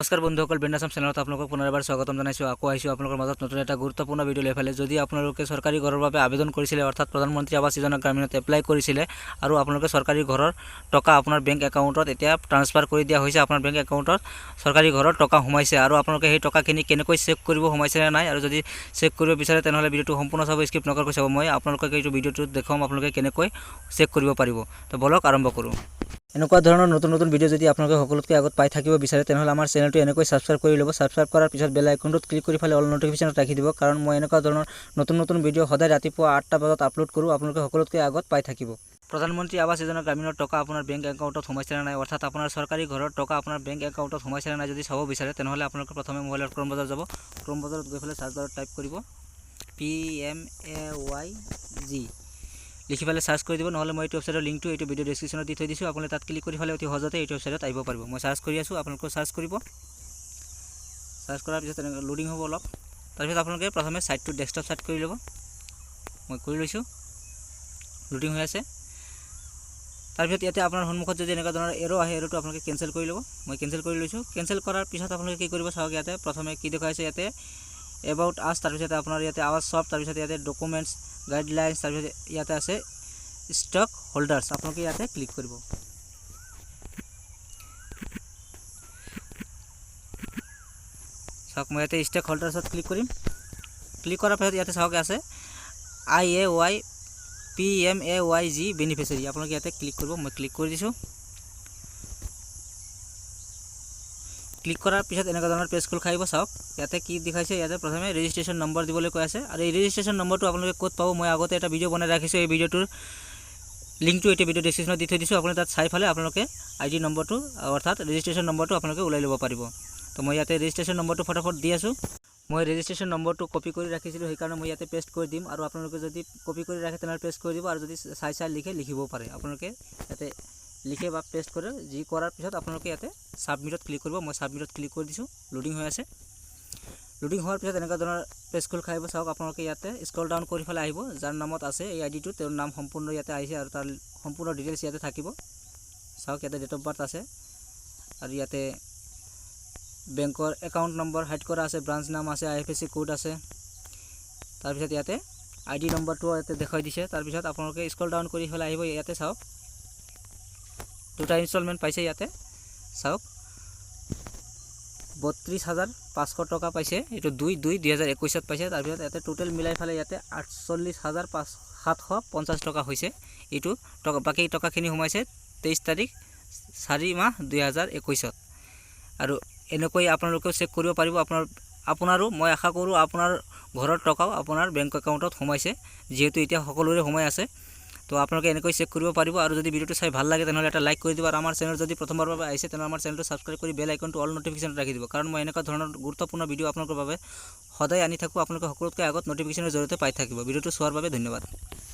নমস্কাৰ বন্ধুসকল, brandassam চেনেলত আপোনালোকক পুনৰবাৰ স্বাগতম জনাইছোঁ। আকৌ আহিছোঁ আপোনালোকৰ মাজত নতুন এটা গুৰুত্বপূৰ্ণ ভিডিঅ' লৈ পেলে। যদি আপোনালোকে চৰকাৰী ঘৰৰ বাবে আবেদন কৰিছিলে, অৰ্থাৎ প্ৰধানমন্ত্ৰী আৱাস যোজনা গ্ৰামীণত এপ্লাই কৰিছিলে আৰু আপোনালোকে চৰকাৰী ঘৰৰ টকা আপোনাৰ বেংক একাউণ্টত এতিয়া ট্ৰান্সফাৰ কৰি দিয়া হৈছে, আপোনাৰ বেংক একাউণ্টত চৰকাৰী ঘৰৰ টকা সোমাইছে আৰু আপোনালোকে সেই টকাখিনি কেনেকৈ চেক কৰিব সোমাইছে নে নাই, আৰু যদি চেক কৰিব বিচাৰে তেনেহ'লে ভিডিঅ'টো সম্পূৰ্ণ চাব, স্কিপ নকৰাকৈ চাব। মই আপোনালোকক এইটো ভিডিঅ'টোত দেখুৱাম আপোনালোকে কেনেকৈ চেক কৰিব পাৰিব। তো বলক আৰম্ভ কৰোঁ। এনেকুৱা ধৰণৰ নতুন নতুন ভিডিঅ' যদি আপোনালোকে সকলোতকৈ আগত পাই থাকিব বিচাৰে তেনেহ'লে আমাৰ চেনেলটো এনেকৈ ছাবস্ক্ৰাইব কৰি ল'ব। ছাবস্ক্ৰাইব কৰাৰ পিছত বেল আইকনটোত ক্লিক কৰি ফালে অল নটিফিকেশ্যনত ৰাখি দিব, কাৰণ মই এনেকুৱা ধৰণৰ নতুন নতুন ভিডিঅ' সদায় ৰাতিপুৱা 8টা বজাত আপলোড কৰোঁ, আপোনালোকে সকলোতকৈ আগত পাই থাকিব। প্ৰধানমন্ত্ৰী আৱাস যোজনা গ্ৰামীণৰ টকা আপোনাৰ বেংক একাউণ্টত সোমাইছে নে নাই, অৰ্থাৎ আপোনাৰ চৰকাৰী ঘৰৰ টকা আপোনাৰ বেংক একাউণ্টত সোমাইছে নে নাই যদি চাব বিচাৰে তেনেহ'লে আপোনালোকে প্ৰথমে মোবাইলৰ ক্ৰম বজাৰ যাব। ক্ৰম বজাৰত গৈ পেলাই চাৰ্চ বাৰত টাইপ কৰিব pmay লিখি পেলাই চাৰ্চ কৰি দিব, নহ'লে মই এইটো ৱেবছাইটৰ লিংকটো এইটো ভিডিঅ' ডেছক্ৰিপশ্যনত দি থৈ দিছোঁ। আপুনি তাত ক্লিক কৰি পেলাই অতি সহজতে এইটো ৱেবছাইটত আহিব পাৰিব। মই চাৰ্চ কৰি আছোঁ, আপোনালোকে চাৰ্চ কৰিব। চাৰ্চ কৰাৰ পিছত এনেকৈ লোডিং হ'ব অলপ। তাৰপিছত আপোনালোকে প্ৰথমে ছাইটটো ডেস্কটপ ছাইট কৰি ল'ব। মই কৰি লৈছোঁ, লোডিং হৈ আছে। তাৰপিছত ইয়াতে আপোনাৰ সন্মুখত যদি এনেকুৱা ধৰণৰ এৰো আহে, এৰোটো আপোনালোকে কেঞ্চেল কৰি ল'ব। মই কেঞ্চেল কৰি লৈছোঁ। কেঞ্চেল কৰাৰ পিছত আপোনালোকে কি কৰিব চাওক, ইয়াতে প্ৰথমে কি দেখুৱাইছে, ইয়াতে এবাউট আছ, তাৰপিছত আপোনাৰ ইয়াতে আৱাজ শ্বপ, তাৰপিছত ইয়াতে ডকুমেণ্টছ গাইডলাইন্স, তাৰপিছত ইয়াতে আছে ষ্টক হোল্ডাৰ্ছ। আপোনালোকে ইয়াতে ক্লিক কৰিব। চাওক মই ইয়াতে ষ্টক হোল্ডাৰ্ছত ক্লিক কৰিম। ক্লিক কৰাৰ পিছত ইয়াতে চাওক আছে IAY PMAYG বেনিফিচিয়াৰী, আপোনালোকে ইয়াতে ক্লিক কৰিব। মই ক্লিক কৰি দিছোঁ। ক্লিক কৰাৰ পিছত এনেকুৱা ধৰণৰ পেজ খোল খাই আহিব। চাওক ইয়াতে কি দেখাইছে, ইয়াতে প্ৰথমে ৰেজিষ্ট্ৰেশ্যন নম্বৰ দিবলৈ কৈ আছে, আৰু এই ৰেজিষ্ট্ৰেশ্যন নম্বৰটো আপোনালোকে ক'ত পাব, মই আগতে এটা ভিডিঅ' বনাই ৰাখিছোঁ। এই ভিডিঅ'টোৰ লিংকটো এইটো ভিডিঅ' ডেছক্ৰিপশ্যনত দি থৈ দিছোঁ। আপুনি তাত চাই ফালে আপোনালোকে ID নম্বৰটো অৰ্থাৎ ৰেজিষ্ট্ৰেশ্যন নম্বৰটো আপোনালোকে ওলাই ল'ব পাৰিব। তো মই ইয়াতে ৰেজিষ্ট্ৰেশ্যন নম্বৰটো ফটাফট দি আছোঁ। মই ৰেজিষ্ট্ৰেশ্যন নম্বৰটো কপি কৰি ৰাখিছিলোঁ, সেইকাৰণে মই ইয়াতে পেষ্ট কৰি দিম, আৰু আপোনালোকে যদি কপি কৰি ৰাখে তেনেহ'লে পেষ্ট কৰি দিব, আৰু যদি চাই লিখিবও পাৰে। আপোনালোকে ইয়াতে লিখে বা পেষ্ট কৰে, যি কৰাৰ পিছত আপোনালোকে ইয়াতে ছাবমিটত ক্লিক কৰিব। মই ছাবমিটত ক্লিক কৰি দিছোঁ। লোডিং হৈ আছে। লোডিং হোৱাৰ পিছত এনেকুৱা ধৰণৰ পেজ খোল খাই আহিব। চাওক আপোনালোকে ইয়াতে স্ক্ৰল ডাউন কৰি পেলাই আহিব, যাৰ নামত আছে এই আইডিটো তেওঁৰ নাম সম্পূৰ্ণ ইয়াতে আহিছে, আৰু তাৰ সম্পূৰ্ণ ডিটেইলছ ইয়াতে থাকিব। চাওক ইয়াতে ডেট অফ বাৰ্থ আছে, আৰু ইয়াতে বেংকৰ একাউণ্ট নম্বৰ হাইড কৰা আছে, ব্ৰাঞ্চ নাম আছে, IFSC কোড আছে। তাৰপিছত ইয়াতে ID নম্বৰটো ইয়াতে দেখুৱাই দিছে। তাৰপিছত আপোনালোকে স্ক্ৰল ডাউন কৰি পেলাই আহিব। ইয়াতে চাওক দুটা ইনষ্টলমেণ্ট পাইছে। ইয়াতে চাওক 32,500 টকা পাইছে, এইটো 2/2/2021 পাইছে। তাৰপিছত ইয়াতে টোটেল মিলাই পেলাই ইয়াতে 48,750 টকা হৈছে। এইটো টকা, বাকী টকাখিনি সোমাইছে 23 তাৰিখ 4 মাহ 2021। আৰু এনেকৈ আপোনালোকেও চেক কৰিব পাৰিব। আপোনাৰো মই আশা কৰোঁ আপোনাৰ ঘৰৰ টকাও আপোনাৰ বেংক একাউণ্টত সোমাইছে, যিহেতু এতিয়া সকলোৰে সোমাই আছে। তো আপোনালোকে এনেকৈ চেক কৰিব পাৰিব। আৰু যদি ভিডিঅ'টো চাই ভাল লাগে তেনেহ'লে এটা লাইক কৰি দিব, আৰু আমাৰ চেনেল যদি প্ৰথমবাৰৰ বাবে আহিছে তেনেহ'লে আমাৰ চেনেলটো ছাবস্ক্ৰাইব কৰি বেল আইকনটো অল নটিফিকেশ্যনত ৰাখি দিব, কাৰণ মই এনেকুৱা ধৰণৰ গুৰুত্বপূৰ্ণ ভিডিঅ' আপোনালোকৰ বাবে সদায় আনি থাকোঁ। আপোনালোকে সকলোতকৈ আগত নটিফিকেশ্যনৰ জৰিয়তে পাই থাকিব। ভিডিঅ'টো চোৱাৰ বাবে ধন্যবাদ।